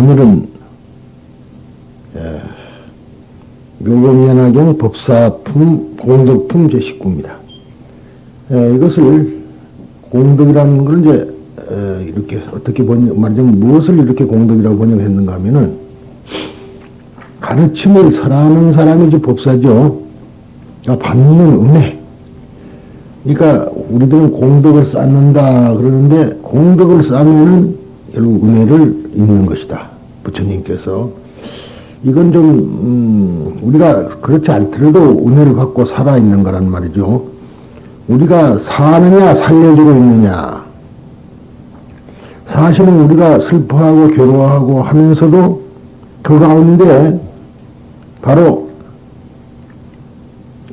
오늘은 묘경연화경 법사품 공덕품 제19입니다. 이것을 공덕이라는 걸 이제 이렇게 어떻게 말하자면 무엇을 이렇게 공덕이라고 번역했는가 하면은 가르침을 설하는 사람이 이제 법사죠. 받는 은혜. 그러니까 우리들은 공덕을 쌓는다 그러는데 공덕을 쌓으면은 결국 은혜를 입는 것이다. 부처님께서. 이건 좀 우리가 그렇지 않더라도 은혜를 갖고 살아있는 거란 말이죠. 우리가 사느냐 살려주고 있느냐. 사실은 우리가 슬퍼하고 괴로워하고 하면서도 그 가운데 바로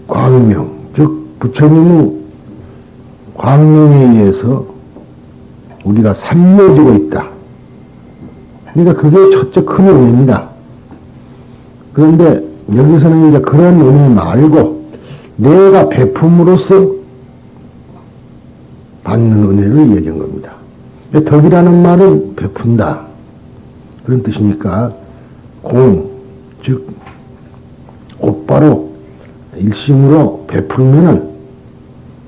광명, 즉 부처님의 광명에 의해서 우리가 살려주고 있다. 그러니까 그게 첫째 큰 은혜입니다. 그런데 여기서는 이제 그런 은혜 말고 내가 베품으로써 받는 은혜를 얘기한 겁니다. 덕이라는 말은 베푼다. 그런 뜻이니까 공, 즉 곧바로 일심으로 베풀면은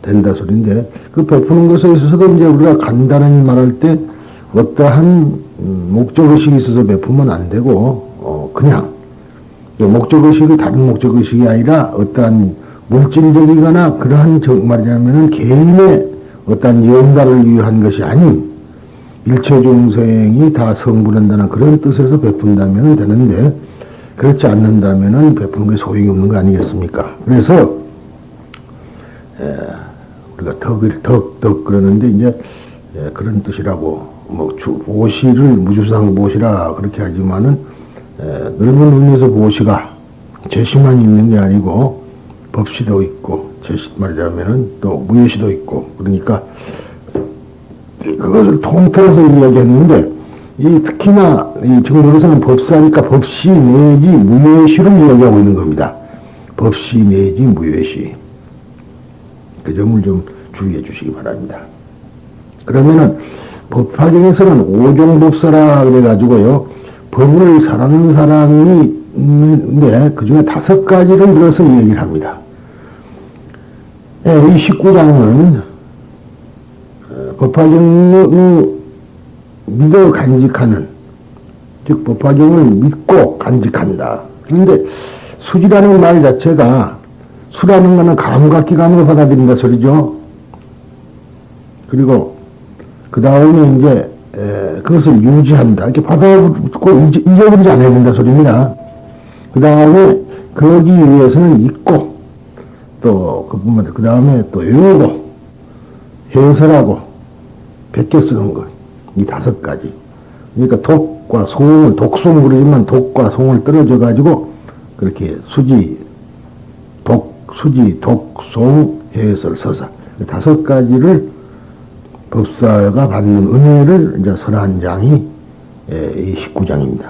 된다 소리인데 그 베푸는 것에 있어서도 이제 우리가 간단히 말할 때 어떠한 목적의식이 있어서 베푸면 안 되고 그냥 목적의식이 다른 목적의식이 아니라 어떠한 물질적이거나 그러한 말하자면 개인의 어떠한 영가를 위한 것이 아닌 일체 중생이 다 성불한다는 그런 뜻에서 베푼다면 되는데 그렇지 않는다면 베푸는 게 소용이 없는 거 아니겠습니까? 그래서 우리가 덕 그러는데 이제 그런 뜻이라고 뭐 보시를 무주상 보시라 그렇게 하지만은 넓은 의미에서 보시가 제시만 있는 게 아니고 법시도 있고 제시 말하자면은 또 무예시도 있고 그러니까 그것을 통틀어서 이야기했는데 이 특히나 지금 여기서는 법사니까 법시 내지 무예시를 이야기하고 있는 겁니다. 법시 내지 무예시. 그 점을 좀 주의해 주시기 바랍니다. 그러면은 법화경에서는 오종법사라 그래가지고요. 법을 잘하는 사람이 있는데 그 중에 5가지를 들어서 얘기를 합니다. 이 19장은 법화경을 믿어 간직하는, 즉 법화경을 믿고 간직한다. 그런데 수지라는 말 자체가 수라는 것은 감각기관으로 받아들인다 소리죠. 그리고 그 다음에 이제 그것을 유지한다. 이렇게 받아듣고 잊어버리지 않아야 된다 소리입니다. 그 다음에 그러기 위해서는 잊고 또 그뿐만 아니라 그 다음에 또 외우고 해설하고 베껴 쓰는 것. 이 5가지. 그러니까 독과 송을 독송 그러지만 독과 송을 떨어져 가지고 그렇게 수지, 독, 송, 해설, 서사 5가지를 법사가 받는 은혜를 이제 설한 장이 이 19장입니다.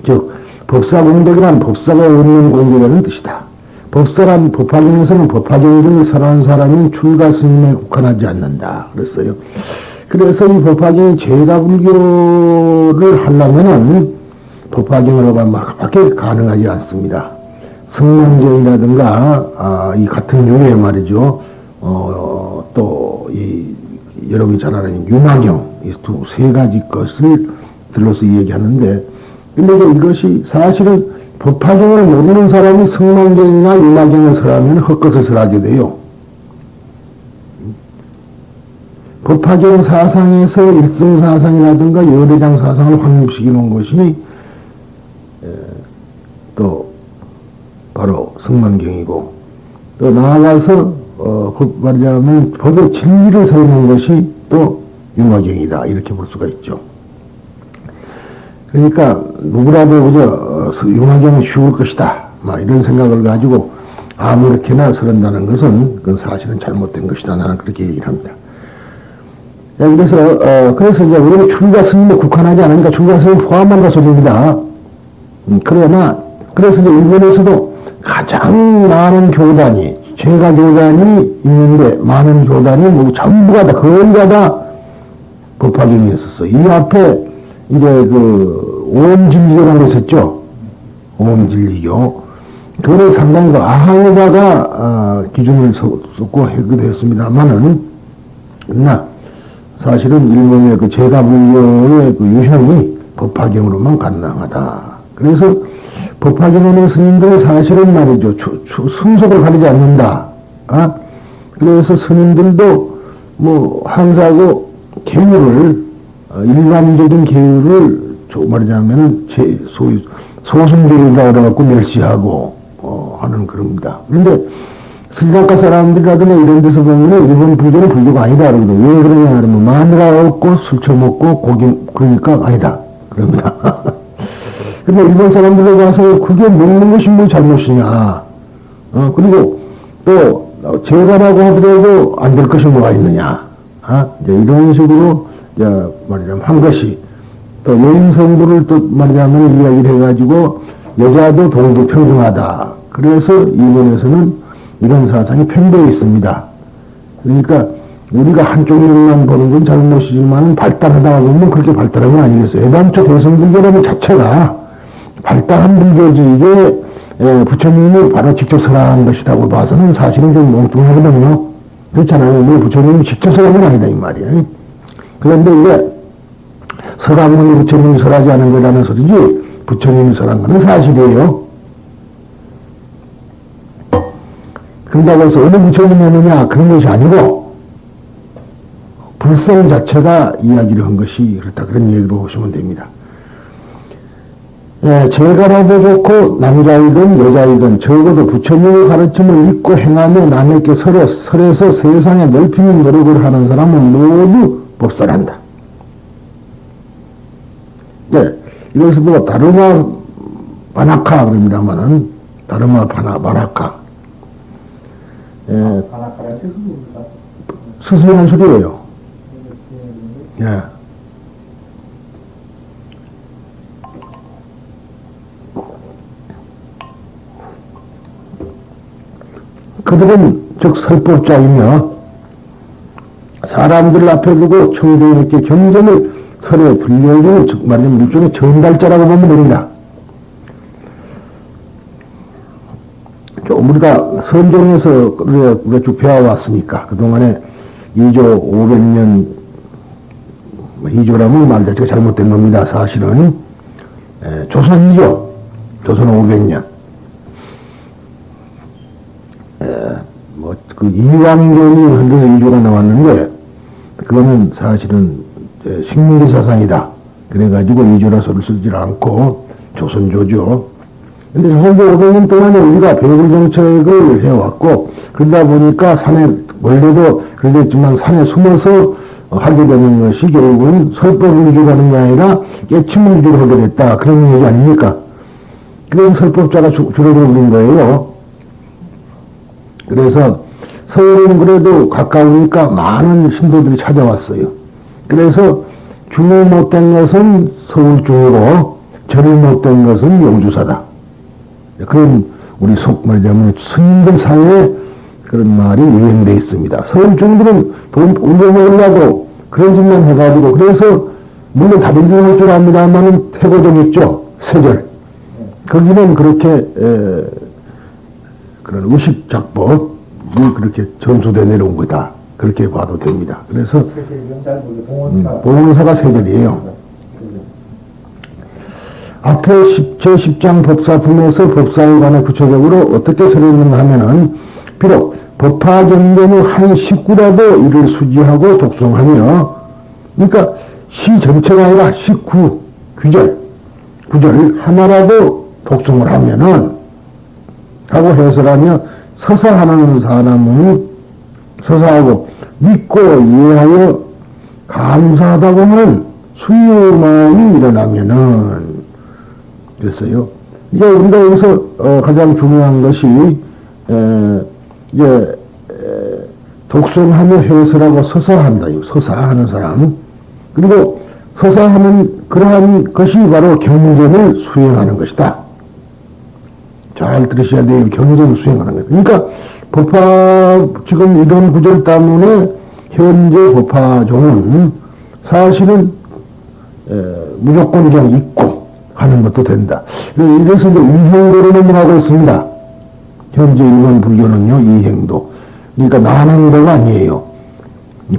즉 법사 공덕이란 법사가 얻는 공덕이라는 뜻이다. 법사란 법화경에서는 법화경을 설한 사람은 출가 스님에 국한하지 않는다 그랬어요. 그래서 이 법화경이 제가불교를 하려면은 법화경으로만 밖에 가능하지 않습니다. 성만경이라든가 이 같은 류의 말이죠. 또 여러분이 잘 아는 윤화경 이 2-3가지 것을 들러서 얘기하는데 근데 이것이 사실은 법화경을 모르는 사람이 성만경이나 윤화경을 설하면 헛것을 설하게 돼요. 법화경 사상에서 일성사상이라든가 여대장 사상을 확립시키는 것이 또 바로 성만경이고 또 나아가서 말하자면 법의 진리를 세우는 것이 또 윤화경이다 이렇게 볼 수가 있죠. 그러니까 누구라도 그저 윤화경은 쉬울 것이다 막 이런 생각을 가지고 아무렇게나 설한다는 것은 그건 사실은 잘못된 것이다 나는 그렇게 얘기를 합니다. 그래서 이제 우리는 출가 스님에 국한하지 않으니까 출가 스님 포함한다 소리입니다. 그래서 이제 일본에서도 가장 많은 교단이, 제가 교단이 있는데 많은 교단이 뭐 전부가 다, 거의가 다 법화경이었었어. 이 앞에 이제 오음진리교라는 거 있었죠. 오음진리교. 그거는 상당히 그 아항에다가 기준을 썼고 하기도 했습니다만은, 그러나 사실은 일본의 그 제가불교의 그 유형이 법화경으로만 가능하다. 그래서 법화경하는 스님들은 사실은 말이죠. 순속을 가리지 않는다. 그래서 스님들도 뭐 항사하고 계율을 일반적인 계율을 말하자면은 소승계율이라고 해갖고 멸시하고 하는 그럽니다. 그런데 스리랑카 사람들이라든가 이런 데서 보면 일본 불교는 불교가 아니다 그러거든. 왜 그러냐 그러면 마누라 없고 술 처먹고 고기 그러니까 아니다 그럽니다. 근데 일본 사람들에 가서 그게 먹는 것이 뭐 잘못이냐. 그리고 또 제가라고 하더라도 안 될 것이 뭐가 있느냐. 이제 이런 식으로 이제 말하자면 한 것이 또 여인 성부를 또 말하자면 이야기를 해가지고 여자도 동등평등하다. 그래서 일본에서는 이런 사상이 팽배해 있습니다. 그러니까 우리가 한쪽 면만 보는 건 잘못이지만 발달하다 보면 그렇게 발달한 건 아니겠어요. 애당초 대성불교라는 자체가 발달한 불교지 이게 부처님이 바로 직접 설한 것이라고 봐서는 사실은 좀 엉뚱하거든요. 그렇잖아요. 뭐 부처님이 직접 설한 건 아니다 이 말이에요. 그런데 이게 설하면 부처님이 설하지 않은 거라는 소리지 부처님이 설한 거는 사실이에요. 그런다고 해서 어느 부처님이느냐 그런 것이 아니고 불성 자체가 이야기를 한 것이 그렇다 그런 얘기로 보시면 됩니다. 제가라도 좋고 남자이든 여자이든 적어도 부처님의 가르침을 믿고 행하며 남에게 설해서 세상에 넓히는 노력을 하는 사람은 모두 법설한다. 이것을 뭐 다르마 바나카 그럽니다만은 다르마 바나카 스승이라는 소리예요. 그들은 즉 설법자이며 사람들 앞에 두고 청중에게 경전을 설에 들려주는 즉 말하자면 일종의 전달자라고 보면 됩니다. 우리가 선종에서 우리가 쭉 배워왔으니까 그동안에 2조 500년 2조라면 말 자체가 잘못된 겁니다. 사실은 조선 2조 조선 500년 그 이왕견이 흔들어서 2조가 나왔는데 그거는 사실은 식민지 사상이다. 그래가지고 2조라 소리를 쓰지 않고 조선조죠. 근데 조선조 500년 동안에 우리가 배불 정책을 해왔고 그러다 보니까 산에 원래도 그랬지만 산에 숨어서 하게 되는 것이 결국은 설법 위주로 하는 게 아니라 깨침 위주로 하게 됐다. 그런 얘기 아닙니까? 그래서 설법자가 줄어드는 거예요. 그래서 서울은 그래도 가까우니까 많은 신도들이 찾아왔어요. 그래서 중이 못된 것은 서울중이고 절이 못된 것은 영주사다. 그런 우리 속 말하자면 스님들 사이에 그런 말이 유행되어 있습니다. 서울중들은 돈 올려먹으려고 그런 짓만 해가지고 그래서 물론 다른 중 할 줄 압니다만은 태고정 있죠. 세절. 거기는 그렇게 그런 의식작법이 그렇게 전수되어 내려온 거다. 그렇게 봐도 됩니다. 그래서 봉원사가 세절이에요. 앞에 제10장 법사품에서 법사에 관해 구체적으로 어떻게 설했는가 하면은 비록 법화경전의 한 식구라도 이를 수지하고 독송하며 그러니까 시 전체가 아니라 식구 구절 하나라도 독송을 하면은 하고 해설하며 서사하는 사람은 서사하고 믿고 이해하여 감사하다 보면 수요 마음이 일어나면은 그랬어요. 이제 우리가 여기서 가장 중요한 것이 이제 독송하며 해설하고 서사한다. 서사하는 사람. 그리고 서사하는 그러한 것이 바로 경전을 수행하는 것이다. 잘 들으셔야 돼요. 경전을 수행하는 것. 그러니까 법화 지금 이런 구절 때문에 현재 법화종은 사실은 무조건 그냥 있고 하는 것도 된다. 이래서 이제 이행도로 넘어가고 있습니다. 현재 일본 불교는요, 이행도. 그러니까 난행도가 아니에요.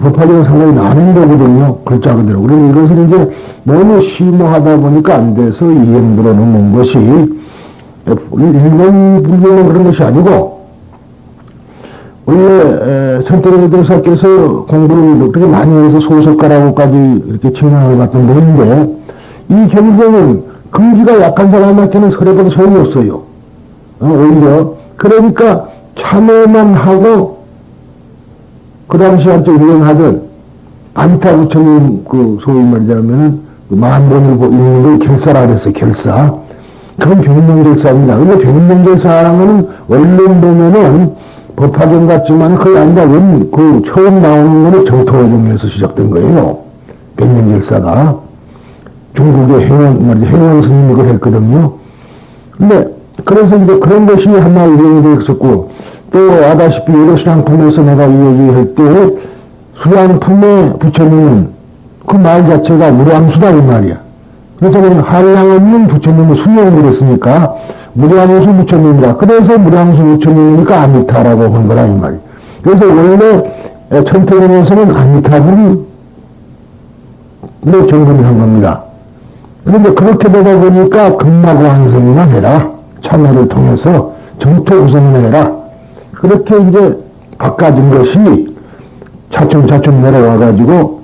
법화적으로 상당히 난행도거든요. 글자 그대로. 그런데 이것을 이제 너무 심오하다 보니까 안 돼서 이행도로 넘어온 것이, 일본 불교는 그런 것이 아니고, 원래 천태경 대사께서 공부를 그렇게 많이 해서 소설가라고까지 이렇게 칭송을 받던 분인데, 이 경전은 근기가 약한 사람한테는 설해봐도 소용이 없어요. 오히려. 그러니까 참여만 하고, 그 당시 한때 유행하던 안타 부처님 그 소위 말하자면은 그 만본을 읽는 걸 결사라 그랬어요. 결사. 그건 병인명결사입니다. 근데 병인명결사라는 거는 원론 보면은 법화경 같지만 그게 아니라 그 처음 나오는 거는 정토호종에서 시작된 거예요. 병인명결사가. 중국의 행원 스님이 그걸 했거든요. 근데 그래서 이제 그런 것이 하나 유행이 되었었고, 또 아다시피 여러 수량품에서 내가 이 얘기할 때 수량품의 부처님은 그 말 자체가 무량수다 이 말이야. 그래서 한량 없는 부처님은 수명을 그랬으니까 무량수 부처님이다. 그래서 무량수 부처님이니까 아미타라고 한 거라 이 말이야. 그래서 원래 천태경에서는 아미타불을 정분한 겁니다. 그런데 그렇게 되다 보니까 금마고한성이나 해라. 참여를 통해서 정토 구성을 해라. 그렇게 이제 바꿔진 것이 차츰차츰 내려와가지고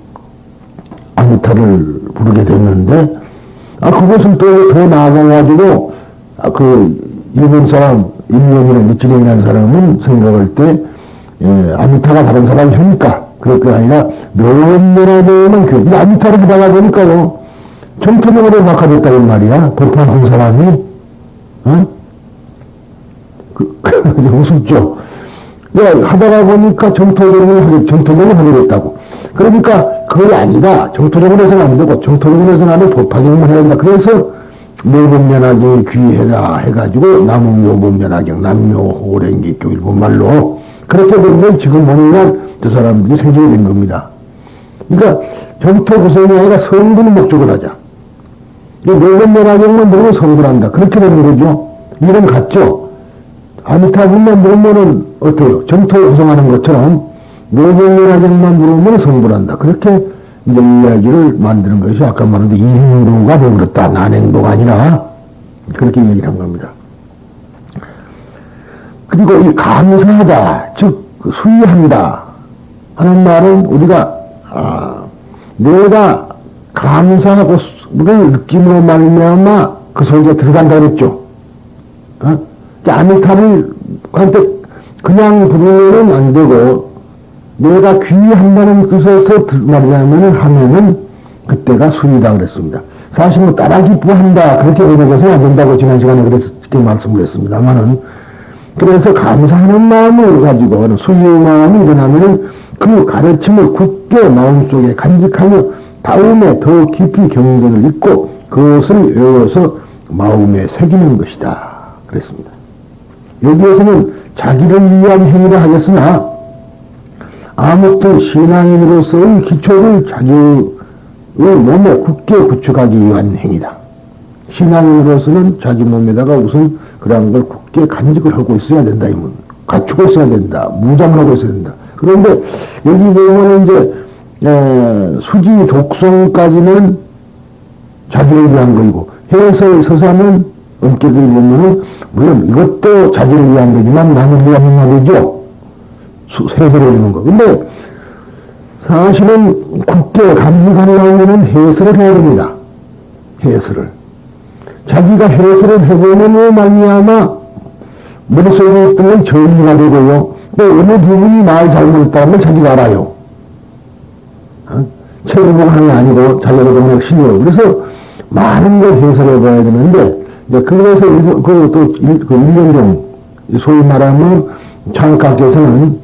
아미타를 부르게 됐는데, 그것은 또 더 나아가가지고, 일본 사람, 임명이나 미치경이라는 사람은 생각할 때, 아미타가 다른 사람이 하니까, 그럴 게 아니라, 묘원면화되는 근데 아미타를 하다가 보니까요, 정토적으로 바꿔졌다는 말이야. 법화한 사람이, 우습죠. 하다가 보니까 정토적으로 하게 됐다고. 그러니까 그게 아니다. 정토적으로 해서는 안 되고, 정토적으로 해서는 안 되고, 법화경만 해야 된다. 그래서, 묘본면화경이 귀해라 해가지고, 남묘본면화경, 남묘호랭기교 일본말로, 그렇게 되면 지금 오늘날 저 사람들이 생기게 된 겁니다. 그러니까, 정토 구성이 아니라 성분을 목적을 하자. 묘본면화경만 모르면 성불한다. 그렇게 되는 거죠. 이름 같죠? 아미타불만 모르면은 어때요? 정토 구성하는 것처럼 묘본면화경만 모르면 성불한다. 그렇게 이제 이야기를 만드는 것이 아까 말한 이행도가 되어버렸다. 난행도가 아니라 그렇게 얘기를 한 겁니다. 그리고 이 감사하다, 즉 수위한다 하는 말은 우리가 내가 감사하고 를 느낌으로 말미암아 그 소리가 들어간다 그랬죠. 아미타를 한테 그냥 부르면 안 되고 내가 귀한다는 뜻에서 말하자면은 하면은 그때가 수위다 그랬습니다. 사실 뭐 따라 기뻐한다 그렇게 번역해서는 안 된다고 지난 시간에 그렇게 말씀을 했습니다만은, 그래서 감사하는 마음을 가지고 수위의 마음이 일어나면은 그 가르침을 굳게 마음속에 간직하며 다음에 더 깊이 경전을 읽고 그것을 외워서 마음에 새기는 것이다 그랬습니다. 여기에서는 자기를 위한 행위라 하겠으나 아무튼 신앙인으로서의 기초를 자기의 몸에 굳게 구축하기 위한 행위다. 신앙인으로서는 자기 몸에다가 우선 그러한 걸 굳게 간직을 하고 있어야 된다. 갖추고 있어야 된다. 무장을 하고 있어야 된다. 그런데 여기 보면 이제 수지 독성까지는 자기를 위한 거이고 해설 서사는 엄격히 보면은 물론 이것도 자기를 위한 거지만 남을 위한 행위죠. 해설해 주는 거. 근데 사실은 굳게 감직하려면 해설을 해야 됩니다. 해설을. 자기가 해설을 해보면 말미암아 머릿속에 있던 건 정리가 되고요. 또 어느 부분이 말 잘못했다는 걸 자기가 알아요. 책을 보고 하는 게 아니고 자기가 그냥 실력. 그래서 많은 걸 해설해 봐야 되는데, 그래서 일년종, 소위 말하면 창학께서는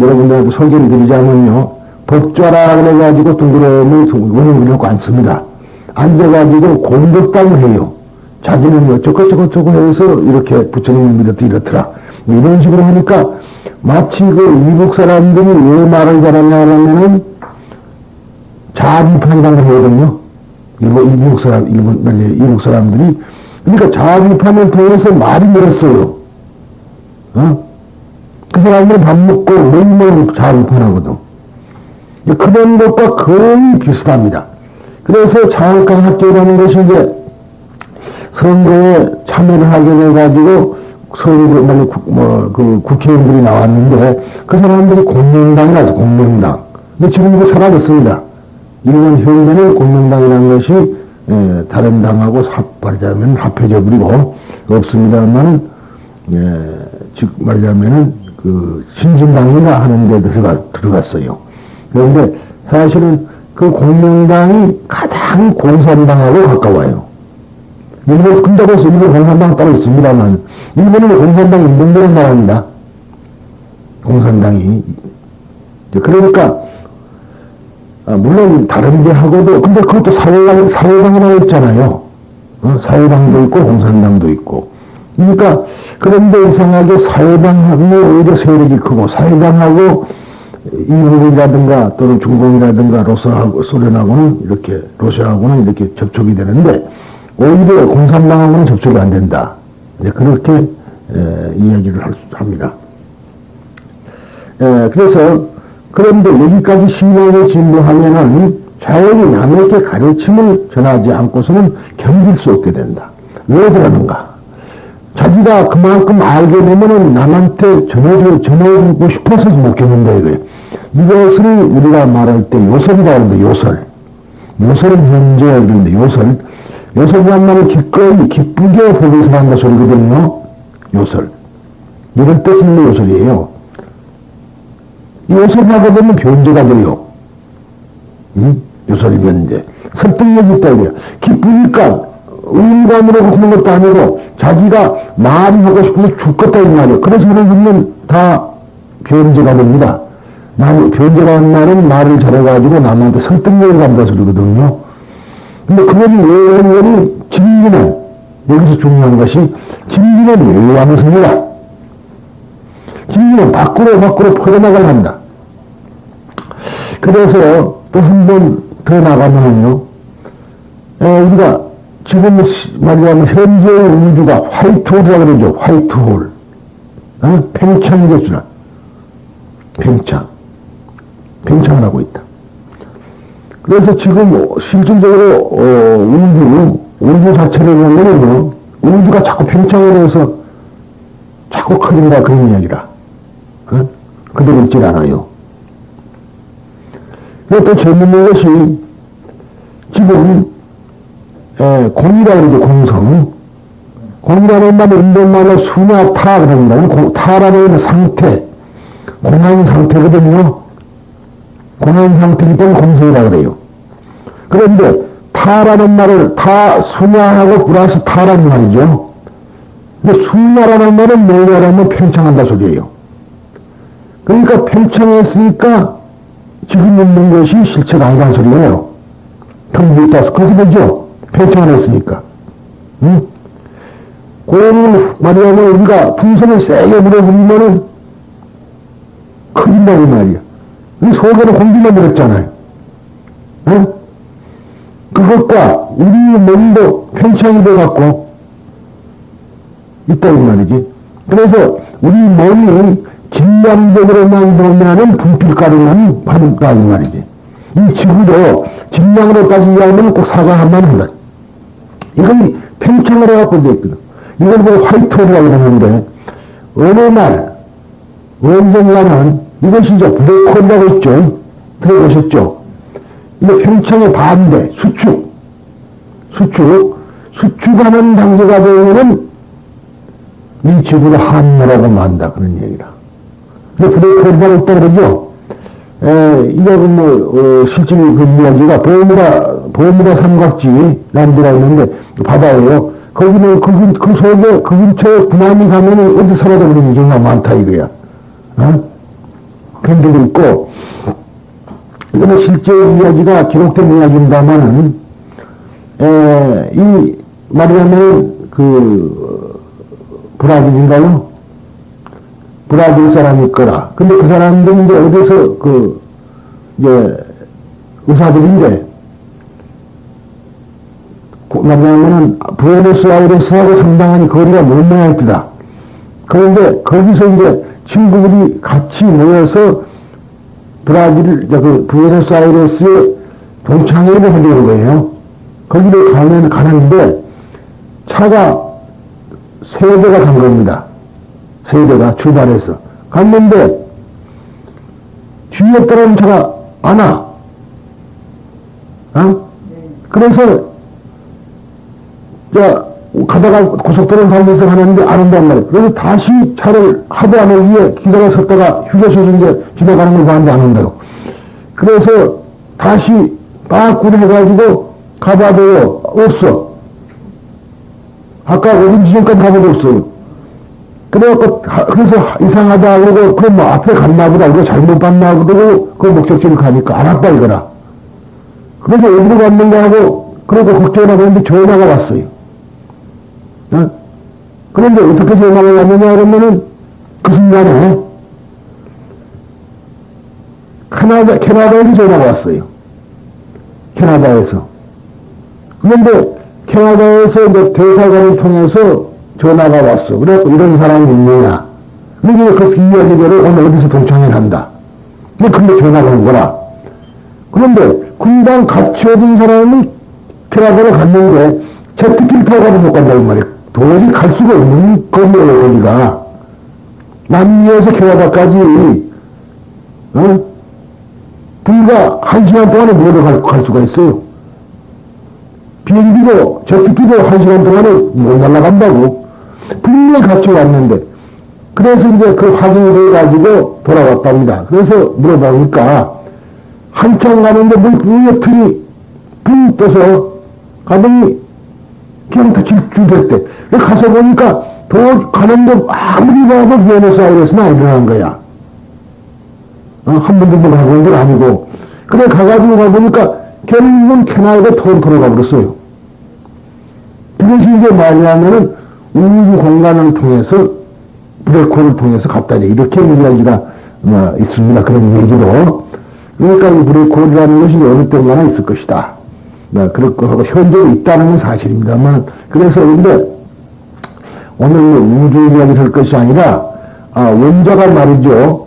여러분들한테 소개를 드리자면요, 법좌라 그래가지고 둥그러움을 원형을 하고 앉습니다. 앉아가지고 공덕당을 해요. 자기는 어쩌고저쩌고 해서 이렇게 부처님을 믿었다 이렇더라. 이런 식으로 하니까 마치 그 이북 사람들이 왜 말을 잘하냐면은 자비판단을 하거든요. 이북 사람들이, 그러니까 자비판을 통해서 말이 늘었어요. 그 사람들은 밥 먹고 먹으면 자비판하거든. 그런 것과 거의 비슷합니다. 그래서 자원강학제라는 것이 이제 선거에 참여를 하게 돼가지고 선거, 국회의원들이 나왔는데 그 사람들이 공명당이라서 공명당. 근데 지금 이거 사라졌습니다. 일본 현대는 공명당이라는 것이 다른 당하고 말하자면 합해져 버리고 없습니다만은 즉 말하자면은 신진당이나 하는 데 들어갔어요. 그런데 사실은 그 공명당이 가장 공산당하고 가까워요. 일본, 근다고 해서 일본 공산당 따로 있습니다만, 일본은 공산당 인정되는 나라입니다. 공산당이. 그러니까, 물론 다른 데하고도, 근데 그것도 사회당이라고 있잖아요. 사회당도 있고, 공산당도 있고. 그러니까, 그런데 이상하게 사회당하고 오히려 세력이 크고, 사회당하고 이북이라든가 또는 중공이라든가 소련하고는 이렇게, 러시아하고는 이렇게 접촉이 되는데, 오히려 공산당하고는 접촉이 안 된다. 이제 그렇게 이야기를 합니다. 그래서 그런데 여기까지 신앙에 진보하면은 자연히 남에게 가르침을 전하지 않고서는 견딜 수 없게 된다. 왜 그러는가? 자기가 그만큼 알게 되면은 남한테 전해주고 싶어서 못 견딘다 이거예요. 이것을 우리가 말할 때 요설이라고 하는데 요설. 요설은 현재야 그러는데 요설. 요설이란 말은 기꺼이 기쁘게 보고서 한다 소리거든요. 요설. 이런 뜻은 요설이에요. 요설하게 되면 변제가 돼요. 요설이면 이제 설득력이 있다 이거야. 기쁘니까 의인감으로 하는 것도 아니고 자기가 말이 하고 싶어서 죽겠다 이 말이에요. 그래서 그러면 다 변제가 됩니다. 변제라는 말은 말을 잘해가지고 남한테 설득력을 간다 소리거든요. 근데 그건 외원이 진리는, 여기서 중요한 것이 진리는 외왕성이다. 진리는 밖으로 퍼져나가야 한다. 그래서 또 한 번 더 나가면요, 우리가 지금 말하자면 현재의 우주가 화이트홀이라고 그러죠. 화이트홀. 팽창이 됐구나. 팽창을 하고 있다. 그래서 지금 실질적으로 우주 자체를 보면요, 우주가 자꾸 팽창을 해서 자꾸 커진다 그런 이야기라. 그대로 있질 않아요. 또 재밌는 것이 지금 공이라고 그러죠. 공성. 공이라는 말은 인도말로 수냐타 그럽니다. 타라는 상태, 공한 상태거든요. 공한 상태이기 때문에 공성이라고 그래요. 그런데 타라는 말을 수냐하고 플러스 타라는 말이죠. 근데 수냐라는 말은 뭐냐라면 팽창한다 소리예요. 그러니까 팽창했으니까 지금 있는 것이 실체가 아니라는 소리예요. 텅 비었다. 그렇게 되죠. 팽창을 했으니까. 공을 말하자면 우리가 풍선을 세게 물어보면은 커진다고 말이야. 이 속에는 공기만 들었잖아요. 그것과 우리 몸도 팽창이 돼갖고 있다고 말이지. 그래서 우리 몸이 질량적으로만 보면은 분필가루만 받을까 이 말이지. 이 지구도 질량으로 따지자면 꼭 사과 한만 한다. 이건 팽창을 해갖고 돼 있거든. 이걸 보고 화이트홀이라고 하는데 어느 날 언젠가는 이것이 이제 블랙홀이라고 있죠. 들어보셨죠? 이게 팽창의 반대, 수축하는 단계가 되면은 이 지구를 한나라고 만다 그런 얘기라. 근데 블랙홀이라고 있다 그러죠. 이거 실질 그 이야기가 버뮤다 삼각지라는 데가 있는데 바다예요. 거기는 그 속에 그 근처에 군함이 가면은 어디 살아도 그런 경우가 많다 이거야. 그런 데도 있고, 이거는 실제 이야기가 기록된 이야기입니다만은, 이 말하자면 브라질인가요? 브라질 사람이 있거라. 근데 그 사람들이 이제 어디서 이제 의사들인데, 말하자면 부에노스아이레스하고 상당히 거리가 먼 모양이다. 그런데 거기서 이제 친구들이 같이 모여서 브라질, 부에노스아이레스에 동창회를 하려는 거예요. 거기를 가는데 차가 세 대가 간 겁니다. 세 대가 출발해서. 갔는데 뒤에 따라오는 차가 안 와. 그래서 가다가 고속도로 달려서 가는데 안 온단 말이에요. 그래서 다시 차를 하도 안 오기에 기다려 섰다가 휴게소 중에 지나가는 걸 봤는데 안 온다고. 그래서 다시 빠꾸를 해가지고 가봐도요, 없어. 아까 어딘지 지금까지 가봐도 없어요. 그래서 이상하다 그러고, 그럼 뭐 앞에 갔나 보다, 우리가 잘못 봤나 그러고, 그 목적지를 가니까 안 왔다 이거라. 그래서 어디로 갔는가 하고, 그러고 걱정을 하고 있는데 전화가 왔어요. 그런데 어떻게 전화가 왔느냐 그러면은, 그 순간에, 캐나다에서 전화가 왔어요. 캐나다에서. 그런데 캐나다에서 이제 대사관을 통해서 전화가 왔어. 그래갖고 이런 사람이 있느냐. 그러니까 그 이야기대로 오늘 어디서 동창회를 한다. 근데 전화가 온 거라. 그런데 금방 같이 오던 사람이 캐나다로 갔는데 제트기를 타고 가도 못 간다고 말이야. 도저히 갈 수가 없는 거예요, 거기가. 남미에서 캐나다까지, 불과 1시간 동안에 모두 갈 수가 있어요. 비행기도, 제트기도 1시간 동안에 못 날아간다고. 분명히 같이 왔는데. 그래서 이제 그 확인이 돼가지고 돌아왔답니다. 그래서 물어보니까, 한참 가는데 위에 틀이 붕 떠서 가더니 그냥 다 질주됐대. 가서 보니까 가는데 아무리 봐도 부에노스아이레스는 안 일어난 거야. 한 번도 뭐 가본 건 아니고. 그래, 가가지고 가보니까 결국은 캐나다가 토론토로 가버렸어요. 그것이 이제 뭐냐면은 우주 공간을 통해서, 블랙홀을 통해서 갔다. 이렇게 이야기가 있습니다. 그런 얘기로. 그러니까 이 블랙홀이라는 것이 어느 때마다 있을 것이다. 그렇고 하고, 현재 있다는 건 사실입니다만, 그래서 근데 오늘 우주 이야기를 할 것이 아니라, 원자가 말이죠.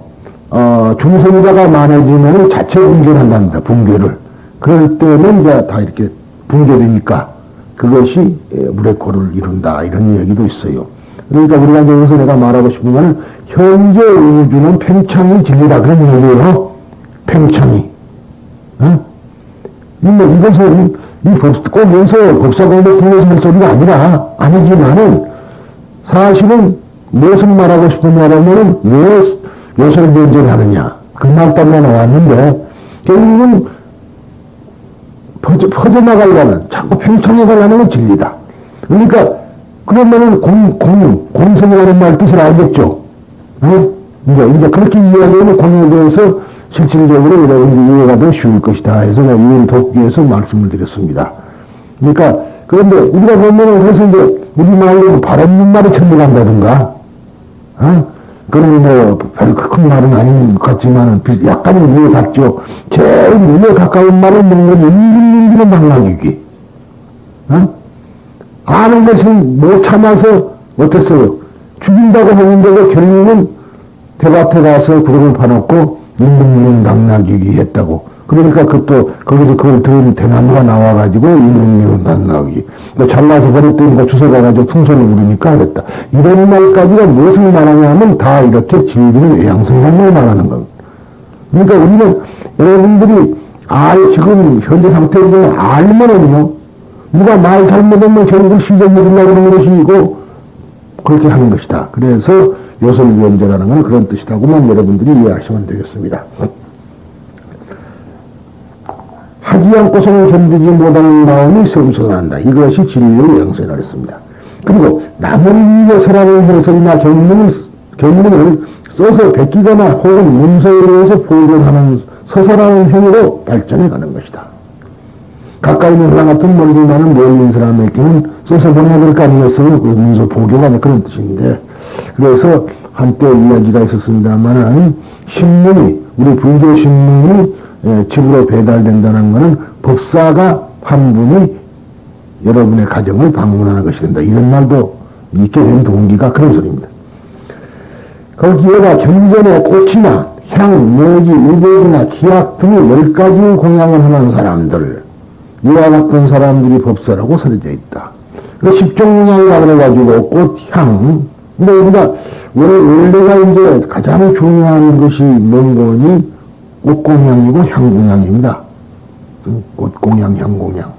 중성자가 많아지면 자체 붕괴를 한답니다. 붕괴를. 그럴 때는 이제 다 이렇게 붕괴되니까 그것이 블랙홀을 이룬다. 이런 얘기도 있어요. 그러니까 우리가 이제 여기서 내가 말하고 싶은 거는 현재 우주는 팽창이 진리다. 그런 얘기예요. 팽창이. 이것은 꼭 여기서 법사공부 통해서 할 소리가 아니지만은 사실은 무엇을 말하고 싶으냐면은 왜 요소를 변절하느냐. 그 말 때문에 나왔는데, 결국은 퍼져나가려는, 자꾸 팽창해가려는 건 진리다. 그러니까, 그러면은 공성이라는 말 뜻을 알겠죠? 이제 그렇게 이야기하면 공에 대해서 실질적으로 여러분들이 이해가 더 쉬울 것이다 해서 내가 이해를 돕기 위해서 말씀을 드렸습니다. 그러니까, 그런데 우리가 보면은 그래서 이제 우리말로 바람는 말이 천리간다든가, 그런 별 큰 말은 아닌 것 같지만 약간은 위에 닿죠. 제일 위에 가까운 말을 먹는 건 인민민주는 망락이기. 아는 것은 못 참아서 어땠어요? 죽인다고 하는데도 결국은 대밭에 가서 구름을 파놓고 인민민은 당나귀기 했다고. 그러니까 그것도 거기서 그걸 들은 대나무가 나와가지고 인민민은 당나귀. 잘라서 버렸더니 주워가가지고 풍선을 부르니까 그랬다. 이런 말까지가 무엇을 말하냐면 다 이렇게 진리는 외양성만을 말하는 겁니다. 그러니까 우리는 여러분들이 지금 현재 상태에서 알면은요, 누가 말 잘못하면 결국 시정해주려고 하는 것이고 그렇게 하는 것이다. 그래서 요설위원제라는 건 그런 뜻이라고만 여러분들이 이해하시면 되겠습니다. 하지 않고서는 견디지 못하는 마음이 성성한다. 이것이 진리의 영성이라 했습니다. 그리고 남을 위해서라는 해설이나 경문을 써서 베끼거나 혹은 문서에 의해서 보존하는 서서라는 행위로 발전해 가는 것이다. 가까이 있는 사람 같은 멀지만은 멀리 있는 사람에게는 써서 보내야 될 거 아니겠어요? 그 문서 보교가 그런 뜻인데, 그래서 한때 이야기가 있었습니다만은 신문이, 우리 불교 신문이 집으로 배달된다는 것은 법사가 한 분이 여러분의 가정을 방문하는 것이 된다. 이런 말도 있게 된 동기가 그런 소리입니다. 거기에다 경전의 꽃이나 향, 내지 의복이나 기약 등의 10가지 공양을 하는 사람들, 이와 같은 사람들이 법사라고 설해져 있다. 그 십종공양이라고 그래가지고 꽃, 향. 근데 우리가 원래가 이제 가장 중요한 것이 뭔 거니? 꽃공양이고 향공양입니다. 꽃공양, 향공양.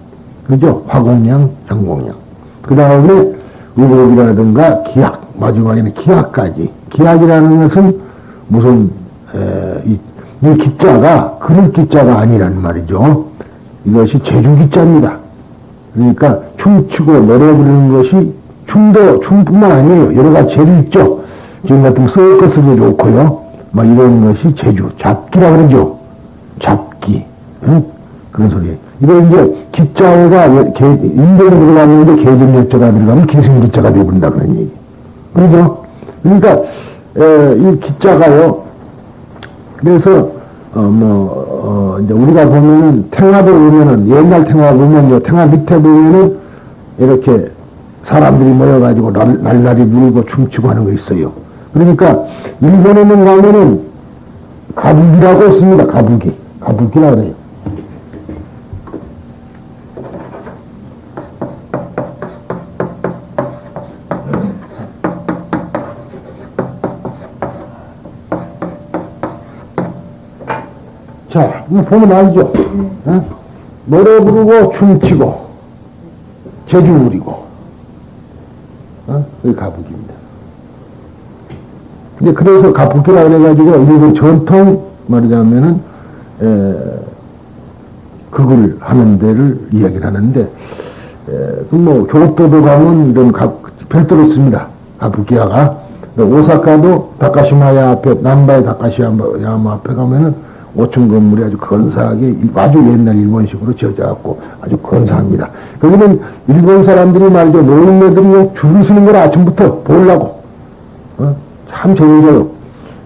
그죠? 화공양, 향공양. 그 다음에 의복이라든가 기약, 마지막에는 기약까지. 기약이라는 것은 무슨, 이 기자가, 그럴 기자가 아니란 말이죠. 이것이 제주기자입니다. 그러니까 춤추고 노래 부르는 것이 춤뿐만 아니에요. 여러 가지 재주 있죠. 지금 같은 서커스도 좋고요. 막 이런 것이 제주, 잡기라 그러죠. 잡기. 응? 그런 소리예요. 이거 이제 기자가 인대에 들어가는데 계정력자가 들어가면 기승기자가 되어버린다 그런 얘기. 그죠? 그러니까 이 기자가요. 그래서 이제 우리가 보면은 탱화를 보면은 옛날 탱화 보면요. 탱화 밑에 보면은 이렇게 사람들이 모여가지고 날라리 물고 춤추고 하는 거 있어요. 그러니까 일본에는 가면은 가부기라고 했습니다. 가부기라 그래요. 자, 이거 보면 알죠? 어? 노래 부르고 춤추고 제주 부리고 그게 가부기입니다. 근데 그래서 가부기라 그래가지고 일본 전통 말하자면은 그걸 하는 데를 이야기를 하는데 뭐 교토도 가면 이런 별도로 씁니다. 가부기야가 오사카도 다카시마야 앞에 남바의 다카시마야 앞에 가면은 5층 건물이 아주 건사하게 아주 옛날 일본식으로 지어져갖고 아주 건사합니다. 거기는 일본 사람들이 말이죠. 노인네들이 줄을 서는 걸 아침부터 보려고 참 재밌어요.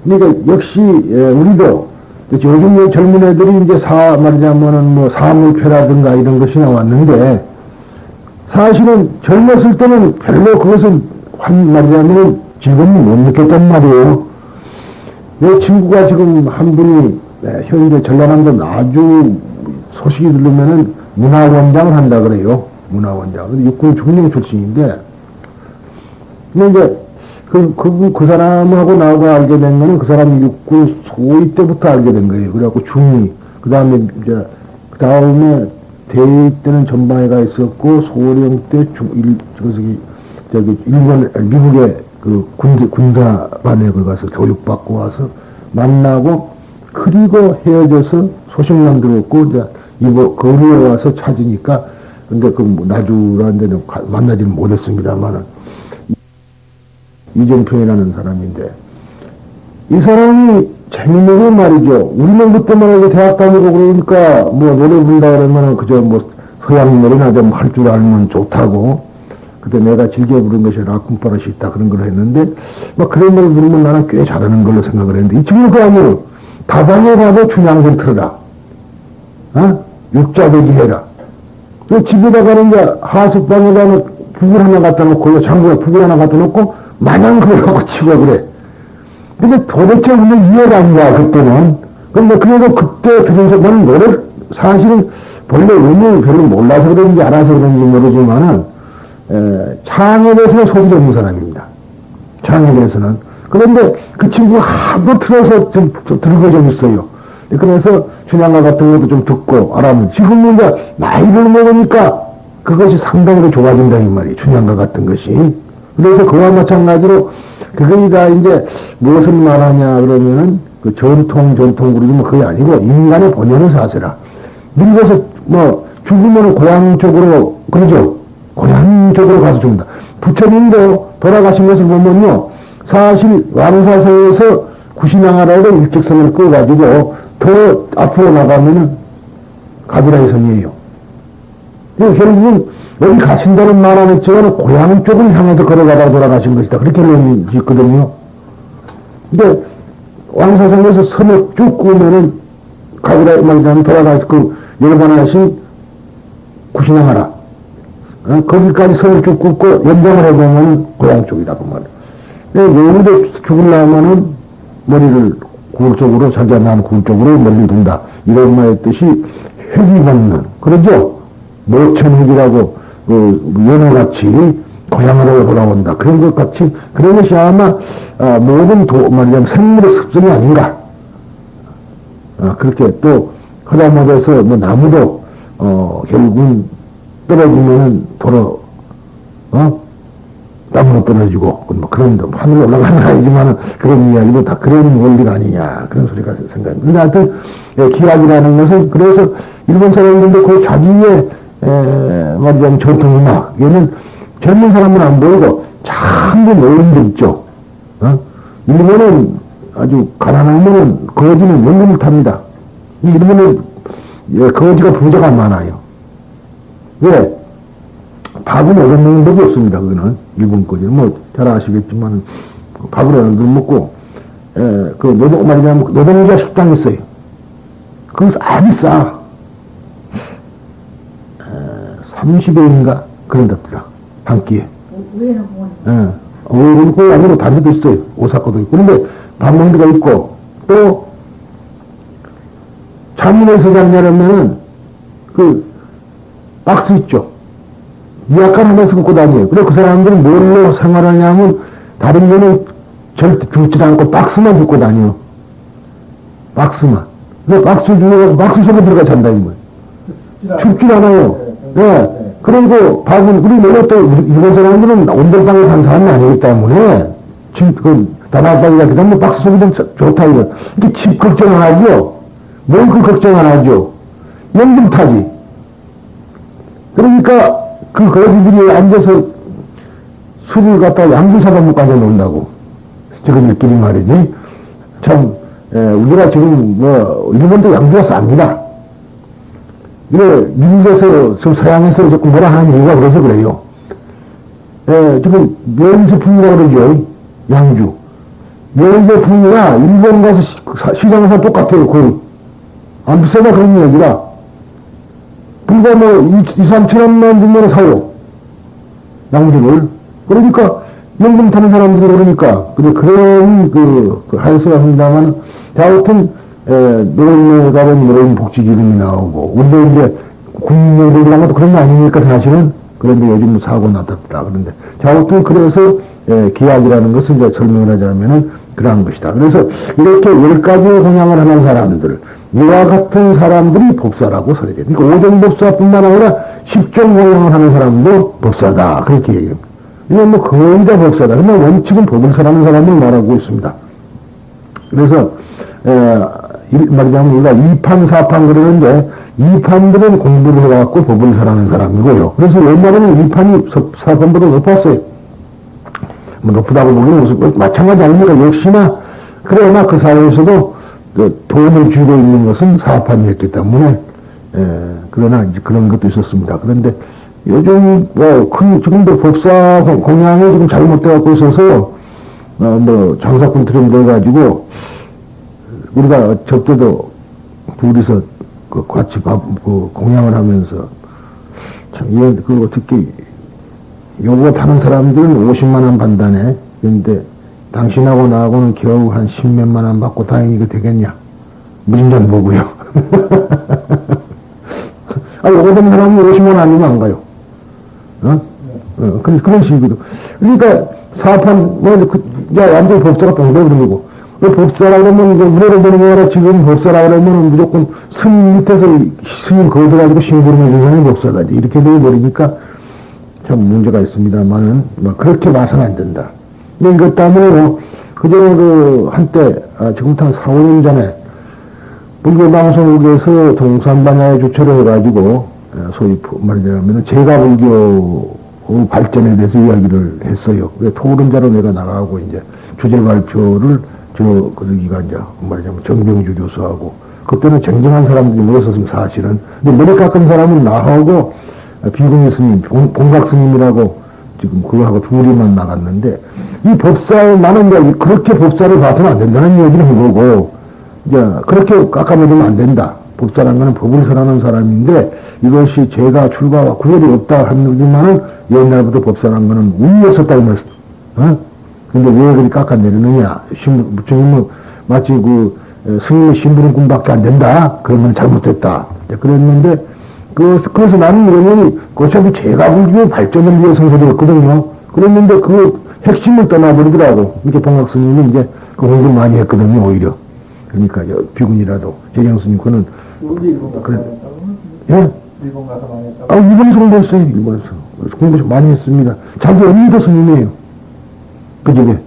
그러니까 역시 우리도 요즘 젊은 애들이 이제 말하자면은 뭐 사물패라든가 이런 것이 나왔는데 사실은 젊었을 때는 별로 그것은 말하자면 즐거움을 못 느꼈단 말이에요. 내 친구가 지금 한 분이 현재 전라남도 아주 소식이 들으면은 문화원장을 한다 그래요. 문화원장. 육군 중령 출신인데, 근데 이제 그 사람하고 나하고 알게 된 거는 그 사람이 육군 소위 때부터 알게 된 거예요. 그래갖고 중위. 그 다음에 이제, 그 다음에 대위 때는 전방에 가 있었고, 소령 때 미국의 그 군사반에 가서 교육받고 와서 만나고, 그리고 헤어져서 소식만 들었고, 이제, 거리에 와서 찾으니까, 근데 나주라는 데는 만나지는 못했습니다만은, 이정평이라는 사람인데, 이 사람이 재밌는 말이죠. 우리는 그때만 해도 대학 다니고 그러니까, 뭐, 노래 부른다 그러면은 그저 뭐, 서양 노래나 좀 할 줄 알면 좋다고, 그때 내가 즐겨 부른 것이 락군파릇이 있다 그런 걸 했는데, 뭐, 그런 노래 부르면 나는 꽤 잘하는 걸로 생각을 했는데, 이 친구는 그거 아니에요. 다방에 가서 춘향선 틀어라. 육자배기 해라. 그 집에다가는 이제 하숙방에다가 북을 하나 갖다 놓고, 장구에 북을 하나 갖다 놓고, 마냥 그걸 하고 치고 그래. 근데 도대체 우리는 이해가 안 가, 그때는. 근데 그래도 그때 들으면서 나는 노래, 사실은 본래 의미를 별로 몰라서 그런지 알아서 그런지 모르지만은, 창에 대해서는 소질이 없는 사람입니다. 창에 대해서는. 그런데 그 친구가 하도 틀어서 좀 들고 좀 있어요. 그래서 춘향가 같은 것도 좀 듣고 알아면 지금 이제 나이를 먹으니까 그것이 상당히 좋아진다 이 말이에요. 춘향가 같은 것이. 그래서 그와 마찬가지로 그거가 이제 무엇을 말하냐 그러면은 그 전통 그러지만 그게 아니고 인간의 본연의 사세라. 늙어서 뭐 죽으면 고향 쪽으로 그러죠. 고향 쪽으로 가서 죽는다. 부처님도 돌아가신 것을 보면요. 사실 왕사서에서 구신양하라고 일직선을 꺼가지고 더 앞으로 나가면은 가비라의 선이에요. 결국은 여기 가신다는 말 안 했지만 고향 쪽을 향해서 걸어가다가 돌아가신 것이다. 그렇게 논이 짓거든요. 근데 왕사성에서 선을 쭉 구우면은 가비라의 말자는 돌아가서 여러분 하신 구신양하라. 거기까지 선을 쭉 긋고 연장을 해보면 고향 쪽이라고 말이야. 여기도 죽으려면은 머리를 굴 쪽으로, 자기가 난 굴 쪽으로 멀리 둔다. 이런 말의 뜻이 획이 받는, 그러죠? 모천획이라고, 연어같이 고향으로 돌아온다. 그런 것 같이, 그런 것이 아마, 모든 말하자면 생물의 습성이 아닌가. 그렇게 또, 하다 못해서 뭐 나무도, 결국은 떨어지면은 땅으로 떨어지고, 뭐 그런, 하늘로 올라가는 건 아니지만은 그런 이야기도 다 그런 원리가 아니냐. 그런 소리가 생각합니다. 근데 하여튼, 기악이라는 것은, 그래서 일본 사람들도 그 자기의, 말하자면 전통음악, 얘는 젊은 사람은 안 보이고, 참그 노인들 있죠. 일본은 아주 가난하면은 거지는 연금을 탑니다. 이 일본은 거지가 부자가 많아요. 왜? 밥은 얻어먹는 법이 없습니다. 그거는 일본 거지는 뭐 잘 아시겠지만 밥을 얻어먹고 그 말하자면 노동자 식당이 있어요. 그것은 아주 싸. 30엔인가 그런답니다. 한 끼에. 우에는 공원. 우에는 그 안으로 다른 데도 있어요. 오사카도 있고. 그런데 밥 먹는 데가 있고 또 자문에서 자냐면은 그 박스 있죠. 약간 하면서 갖고 다녀요. 그래, 그 사람들은 뭘로 생활하냐면, 다른 거는 절대 주지 않고 박스만 줍고 다녀요. 박스만. 근데 박스 주고, 박스 속에 들어가 잔다, 이 거예요. 춥질 않아요. 네. 그리고 밥은, 그리고 내가 또, 일본 사람들은 온돌방에 산 사람이 아니기 때문에, 다나방이가 그다음에 박스 속에 좀 좋다, 이거. 이렇게 집 걱정 안 하죠? 뭘 그 걱정 안 하죠? 연금 타지. 그러니까, 그 거지들이 앉아서 술을 갖다가 양주 사다 먹고 앉아 논다고. 저거들끼리 말이지. 참, 우리가 지금 일본도 양주가 쌉니다. 그래, 미국에서, 서양에서 자꾸 뭐라 하는 이유가 그래서 그래요. 지금 면세품이라고 그러죠. 양주. 면세품이나 일본 가서 시장에서 똑같아요. 거의. 안 비싸다 그런 얘기라. 불과 2~3천원만 주면 사요. 양주를. 그러니까, 연금 타는 사람들이 그러니까, 그런, 하여서야 합니다만, 아무튼, 노인에 가면 노인복지기금이 나오고, 우리도 이제, 국민연금이라는 것도 그런 거 아닙니까, 사실은? 그런데 요즘 사고 났다. 그런데, 아무튼, 그래서, 기약이라는 것을 이제 설명을 하자면은, 그러한 것이다. 그래서, 이렇게 10가지 공양을 하는 사람들, 이와 같은 사람들이 법사라고 설해야 됩니다. 그러니까 오정법사뿐만 아니라 10종 공양을 하는 사람도 법사다. 그렇게 얘기합니다. 이건 뭐 거의 다 법사다. 근데 원칙은 법을사라는 사람을 말하고 있습니다. 그래서, 말하자면 우리가 2판, 4판 그러는데, 2판들은 공부를 해갖고 법을사라는 사람이고요. 그래서 옛날에는 2판이 4판보다 높았어요. 뭐 높다고 보기는 마찬가지 아닙니까? 역시나, 그러나 그 사회에서도 돈을 쥐고 있는 것은 사판이었기 때문에, 그러나 이제 그런 것도 있었습니다. 그런데 요즘, 지금도 법사 공양이 지금 잘못되어갖고 있어서, 장사꾼 트렌드해가지고, 우리가 적게도 둘이서 같이 공양을 하면서, 참, 어떻게, 요거 타는 사람들은 50만원 반다네. 그런데, 당신하고 나하고는 겨우 한 10몇만 원 받고 다행이게 되겠냐? 문전 보고요. 요거 되는 사람은 50만 원 아니면 안 가요. 그런 식으로. 그러니까, 사판, 완전히 법사가 동대부르고, 법사라 그러면, 우리로 보는 게 아니라 지금 법사라 그러면 무조건 스님 밑에서 스님 거둬가지고 심부름해 주는 사람이 법사다. 이렇게 되어버리니까 참 문제가 있습니다만은, 그렇게 봐서는 안 된다. 근데 이것 때문에, 그전에 한때, 지금부터 한 4, 5년 전에, 불교방송국에서 동산반야에 주최를 해가지고, 소위 말하자면, 제가불교 발전에 대해서 이야기를 했어요. 토론자로 내가 나가고, 이제, 주제 발표를, 거기가 이제, 말하자면, 정병주 교수하고, 그때는 쟁쟁한 사람들이 모였었습니다, 사실은. 근데 머리 깎은 사람은 나하고, 비공의 스님, 공각 스님이라고, 지금 그거하고 둘이만 나갔는데, 이 법사, 나는 이제 그렇게 법사를 봐서는 안 된다는 얘기를 한 거고, 이제 그렇게 깎아내리면 안 된다. 법사라는 것은 법을 설하는 사람인데 이것이 죄가 출가와 구별이 없다 하지만은 옛날부터 법사라는 것은 운에 섰다 이 말씀. 근데 왜 그리 깎아내리느냐? 부처님은 마치 스님의 심부름꾼밖에 안 된다. 그러면 잘못됐다. 그랬는데 그래서 나는 그러면 어차피 제가 불교의 발전을 위해 성서되었거든요. 그랬는데 그 핵심을 떠나버리더라고. 이렇게 봉학 스님이 이제 그 공부를 많이 했거든요, 오히려. 그러니까 비군이라도 해경 스님 그는 그래. 예? 일본 가서 많이 했다고? 일본에서 공부했어요, 일본에서. 공부 좀 많이 했습니다. 자기 언니도 스님이에요. 그 집에.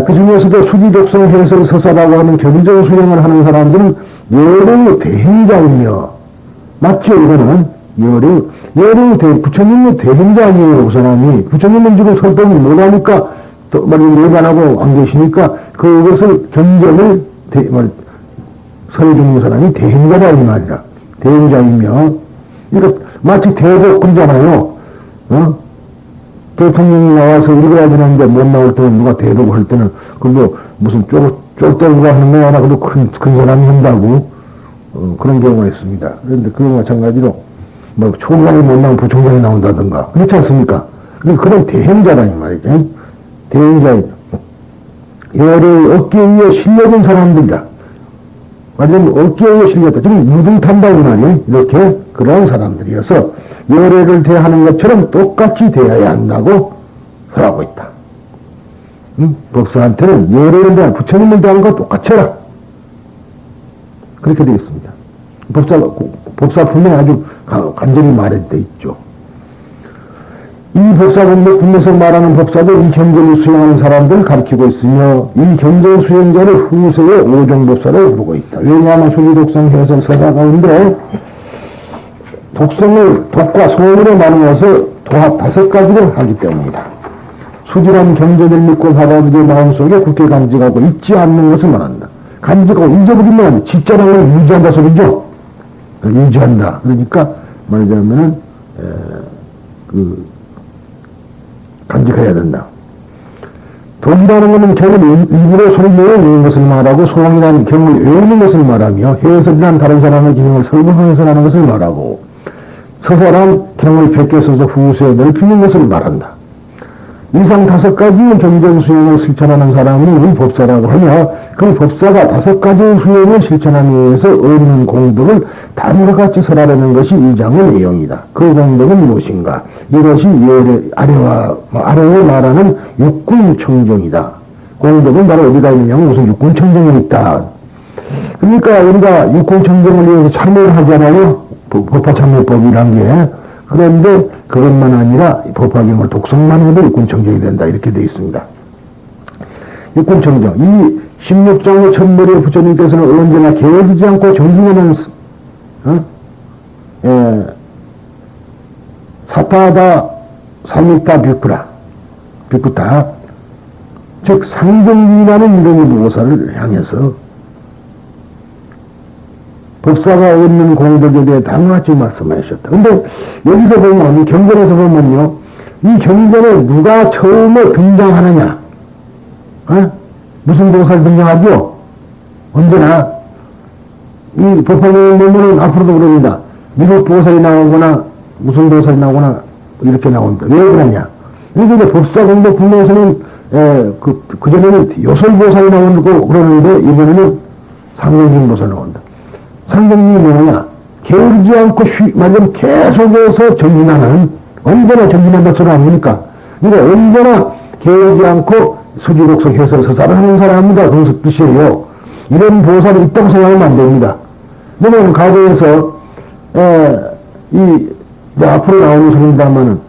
그 중에서도 수지독성 해설 서사라고 하는 경전 수행을 하는 사람들은 여러 대행자이며, 맞죠, 이거는? 부처님은 대행자 아니에요, 그 사람이. 부처님은 지금 설법을 못하니까, 또, 내관하고 안 계시니까, 그것을 경전을, 설해주는 사람이 대행자다, 이 말이야. 대행자이며, 그러니까 마치 대독군잖아요. 대통령이 나와서 읽어야 되는데 못 나올 때는 누가 대독을 할 때는 그거 무슨 쫄대구가 하는 거야. 나 그래도 큰 사람이 한다고. 그런 경우가 있습니다. 그런데 그와 마찬가지로 총장이 못 나오면 부총장이 나온다든가. 그렇지 않습니까? 그런 대행자라 이 말이죠. 대행자이죠. 여러 어깨 위에 실려진 사람들이다. 완전 어깨 위에 실렸다. 지금 유등탄다 이 말이에요. 이렇게 그런 사람들이어서 열애를 대하는 것처럼 똑같이 대해야 한다고 설하고 있다. 법사한테는 열애를 대한 부처님을 대하는 거 똑같이 해라. 그렇게 되어 있습니다. 법사품에 아주 간절히 말해져 있죠. 이 법사분에서 말하는 법사도 이 경전을 수행하는 사람들을 가르치고 있으며 이 경전 수행자를 후세의 오종법사로 부르고 있다. 왜냐하면 수지독성 해설 서사 가운데 독과 소음으로 나누어서 도합 5가지를 하기 때문이다. 수지란 경전을 믿고 받아들여 마음속에 굳게 간직하고 잊지 않는 것을 말한다. 간직하고 잊어버리면 진짜라는 걸 유지한다 소리죠. 유지한다. 그러니까 말하자면은 간직해야 된다. 독이라는 것은 경을 일부러 소리 내어 외우는 것을 말하고 소왕이라는 경을 외우는 것을 말하며 해설이란 다른 사람의 기능을 설명해서 하는 것을 말하고 서사란 경을 베껴서서 후세에 넓히는 것을 말한다. 이상 5가지의 경전 수행을 실천하는 사람은 법사라고 하며 그 법사가 5가지의 수행을 실천함에 의해서 얻는 공덕을 다음과 같이 설하려는 것이 이 장의 내용이다. 그 공덕은 무엇인가? 이것이 아래에 말하는 육군청정이다. 공덕은 바로 어디가 있느냐면 무슨 육군청정이 있다. 그러니까 우리가 육군청정을 위해서 참여를 하잖아요. 법화참여법이란 게. 그런데 그것만 아니라 법화경을 독성만 해도 육군청정이 된다. 이렇게 되어 있습니다. 육군청정. 이 16장의 첫머리에 부처님께서는 언제나 게으르지 않고 정진하는 사타다 삼익다 뷰쿠타 즉 상정이라는 이름의 보고사를 향해서 법사가 얻는 공덕에 대해 당연하게 말씀하셨다. 근데 여기서 보면, 이 경전에서 보면요, 이 경전에 누가 처음에 등장하느냐? 무슨 보살이 등장하죠? 언제나. 이 법화경에 보면은 앞으로도 그럽니다. 미륵 보살이 나오거나, 무슨 보살이 나오거나, 이렇게 나옵니다. 왜 그러냐? 그래서 이제 법사 공덕 분야에서는, 그전에는 요설보살이 나오고 그러는데, 이번에는 상정진 보살 나온다. 상정진이 뭐냐? 게으르지 않고 말하자면 계속해서 정진하는, 언제나 정진한다 소리 아닙니까? 그러니까 언제나 게으르지 않고 수지독성 해설 서사를 하는 사람입니다. 그 뜻이에요. 이런 보살이 있다고 생각하면 안 됩니다. 왜냐면 과거에서, 앞으로 나오는 소리입니다만은,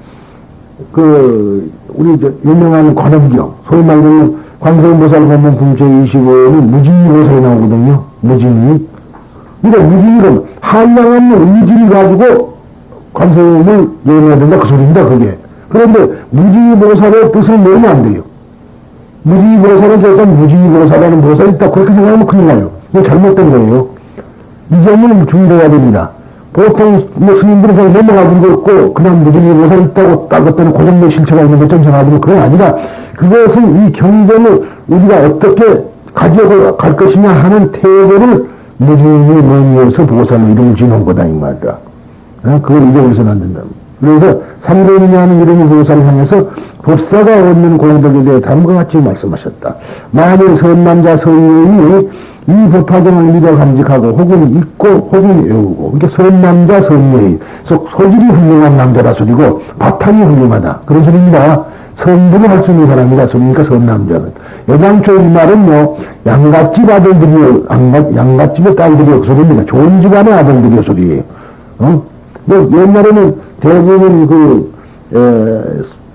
우리 유명한 관음경, 소위 말하면 관세음보살 법문 분체 25에는 무진이 보살이 나오거든요. 무진이. 그러니까 무진이는 한량없는 의지를 가지고 관세음을 예언해야 된다. 그 소리입니다, 그게. 그런데 무진이 보살의 뜻을 모르면 안 돼요. 무진이 보살은 일단 무진이 보살이라는 보살이 있다. 그렇게 생각하면 큰일 나요. 이게 잘못된 거예요. 이 점은 주의해야 됩니다. 보통 스님들은 그냥 넘어가는 거 없고 그냥 무진이 보살이 있다고 딱 어떤 고정된 실체가 있는 것처럼 생각하지만 그건 아니라 그것은 이 경전을 우리가 어떻게 가져갈 것이냐 하는 태도를 무중이 머니어서 보살로 이름을 지는 거다, 이 말이야. 그걸 잊어버려서는 안 된다. 그래서 삼대인이라는 이름이 보살을 향해서 법사가 얻는 공덕에 대해 다음과 같이 말씀하셨다. 만일 선남자 선녀이 이 법화경을 믿어 간직하고 혹은 읽고 혹은 외우고, 그러니까 선남자 선녀이 소질이 훌륭한 남자라 소리고 바탕이 훌륭하다 그런 소리입니다. 성불을 할 수 있는 사람이라 소리니까 선남자는. 여당초 이 말은 양갓집 아들들이 양갓집의 딸들이 소리입니다. 좋은 집안의 아들들이 소리예요. 옛날에는 대부분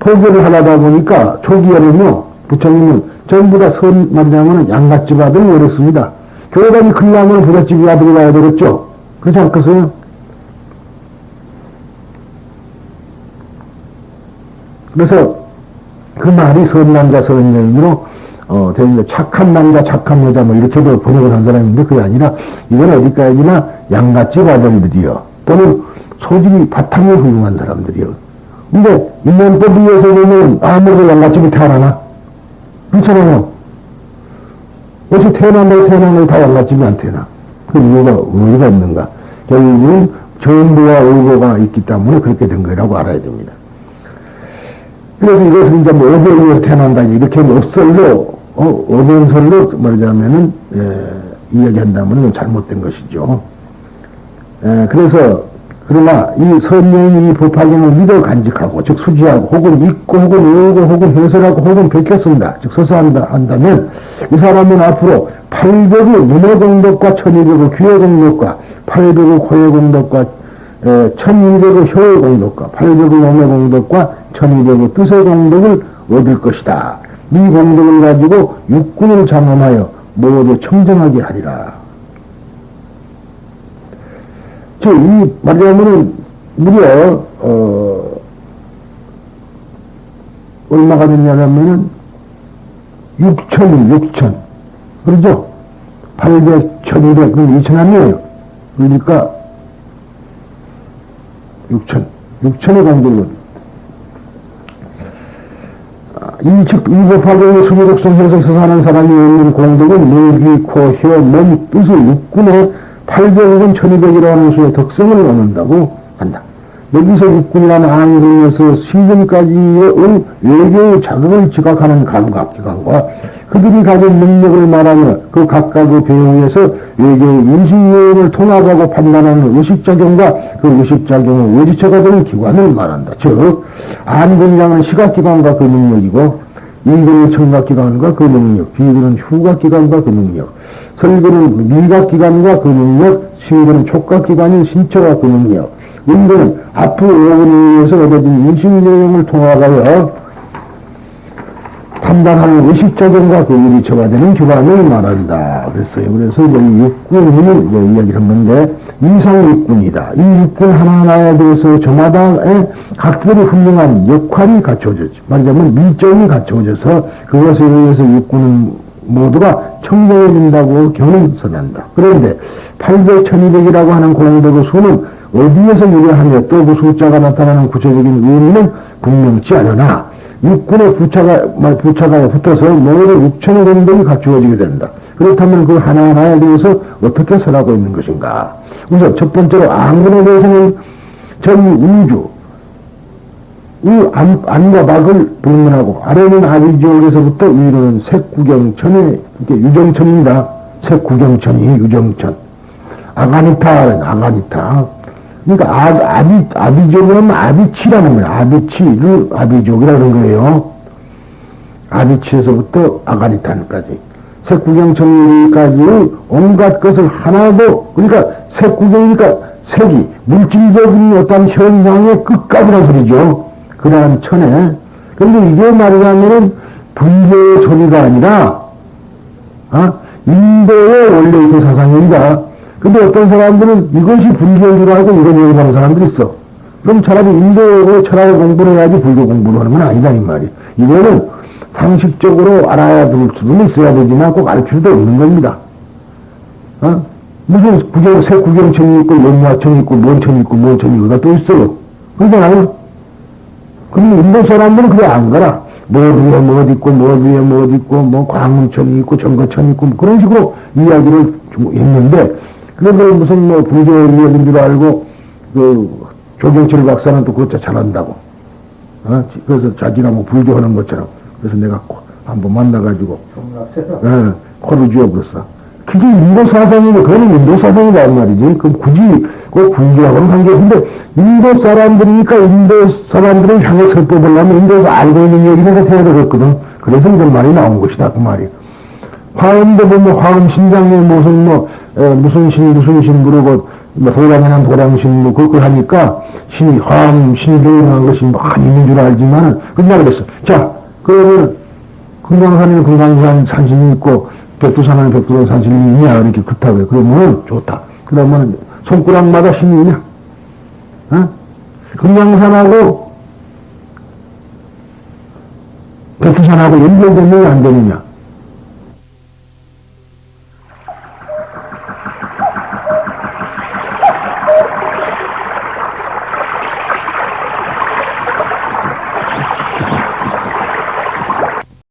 포교를 하다 보니까 초기에는요, 부처님은 전부 다 선남자면 양갓집 아들을 원했습니다. 교회당이 클라면 부잣집 아들이 와야 되겠죠? 그렇지 않겠어요? 그래서 그 말이 선남자 선녀인으로 착한 남자 착한 여자 이렇게도 번역을 한 사람인데 그게 아니라 이건 어디까지나 양갓집 아들들이요, 또는 소질이 바탕이 훌륭한 사람들이요. 근데 인연법 위에서 보면 아무도 양갓집이 태어나나? 그렇잖아요. 어떻게 태어난 다 양갓집이 안 태어나? 그 이유가 없는가? 결국은 전부와 의도가 있기 때문에 그렇게 된 거라고 알아야 됩니다. 그래서 이것은 이제 어변에서 태어난다, 이렇게 업설로, 어변설로 말하자면은, 이야기한다면 잘못된 것이죠. 그러나 이 선녀인이 이 법화경을 믿어 간직하고, 즉 수지하고, 혹은 읽고, 혹은 외우고, 혹은 해설하고, 혹은 베꼈습니다. 즉 서서한다면, 이 사람은 앞으로 800의 눈의 공덕과 1200의 귀의 공덕과 800의 코의 공덕과 1200의 혀의 공덕과 800의 몸의 공덕과 1200의 뜻의 공덕을 얻을 것이다. 이 공덕을 가지고 육군을 장엄하여 모두 청정하게 하리라. 이 말하자면은 무려 얼마가 됐냐면은 6천 그러죠? 800, 1200 그럼 2천 아니에요. 그러니까 6천의 공덕을 이 법화경의 수미독성 형성에서 사는 사람이 얻는 공덕은 물, 귀, 코, 혀, 몸, 뜻의 육군에 800억은 1200이라는 수의 덕성을 얻는다고 한다. 여기서 육군이라는 안군에서 신경까지의 외교의 자극을 지각하는 감각기관과 그들이 가진 능력을 말하며 그 각각의 배후에서 외교의 인식요인을 통합하고 판단하는 의식작용과 그 의식작용의 외지처가 되는 기관을 말한다. 즉 안군이라는 시각기관과 그 능력이고 이근은 청각기관과 그 능력, 비근은 후각기관과 그 능력, 설근은 미각기관과 그 능력, 신근은 촉각기관인 신처와 그 능력, 인근은 앞으로 오근에 의해서 얻어진 인식내용을 통합하여 판단하는 의식작용과 그 의리처가 되는 기관을 말한다. 그랬어요. 그래서 이 육군을 이야기를 한 건데, 이상육군이다. 이 육군 하나하나에 대해서 저마다의 각별히 훌륭한 역할이 갖춰졌지. 말하자면 미점이 갖춰져서 그것에 의해서 육군은 모두가 청정해진다고 경은 선한다. 그런데 800, 1200이라고 하는 공덕의 수는 어디에서 유래하며 또 그 숫자가 나타나는 구체적인 의미는 분명치 않으나 육군의 부차가 붙어서 모두 6천의 공덕이 갖추어지게 된다. 그렇다면 그 하나하나에 대해서 어떻게 설하고 있는 것인가? 우선 첫 번째로 안군에 대해서는 전 우주, 안과 밖을 불문하고 아래는 아비지옥에서부터 위로는 색구경천의 유정천입니다. 색구경천이 유정천. 아가니타. 그러니까 아비족은 아비치라는 거예요. 아비치를 아비족이라는 거예요. 아비치에서부터 아가니탄까지. 색구경천까지의 온갖 것을 하나도, 그러니까 색구경이니까 색이 물질적인 어떤 현상의 끝까지란 소리죠. 그러한 천에. 그런데 이게 말하자면은 불교의 소리가 아니라, 인도의 원래 그 사상입니다. 근데 어떤 사람들은 이것이 불교인 줄 알고 이런 얘기를 하는 사람들이 있어. 그럼 차라리 인도의 철학을 공부를 해야지 불교 공부를 하는 건 아니다, 이 말이야. 이거는 상식적으로 알아야 될 수는 있어야 되지만 꼭 알 필요도 없는 겁니다. 무슨 새 구경천이 있고, 연화천이 있고, 뭔 천이 있고, 어디가 또 있어요. 그러잖아요. 그럼 인도 사람들은 그래 안 가라. 뭐 위에 뭐 어디 있고, 뭐 위에 뭐 어디 있고, 뭐 광운천이 있고, 정거천이 있고, 뭐 그런 식으로 이야기를 좀 했는데, 그래도 무슨 뭐 불교인 줄 알고, 그, 조경철 박사는 또 그것도 잘한다고. 그래서 자기가 뭐 불교하는 것처럼. 그래서 내가 한번 만나가지고, 코를 쥐어버렸어. 그게 인도 사상이고, 그거는 인도 사상이란 말이지. 그럼 굳이, 그 불교하고는 관계없는데, 인도 사람들이니까 인도 사람들을 향해 설법을 하면 인도에서 알고 있는 얘기가 돼야 되겠거든. 그래서 이런 말이 나온 것이다. 그 말이. 화음도 보면 화음 신장에 무슨 뭐, 무슨 신 부르고, 뭐 도량이나 도량신 뭐 그걸 하니까 신이 화음, 신교라는 것이 많이 있는 줄 알지만은, 그냥 그랬어. 자, 그러면 금강산에는 금강산 산신이 있고, 백두산에는 백두산 산신이 있냐? 이렇게 그렇다고 해. 그러면 좋다. 그러면 손가락마다 신이 있냐? 금강산하고 백두산하고 연결되느냐, 안 되느냐?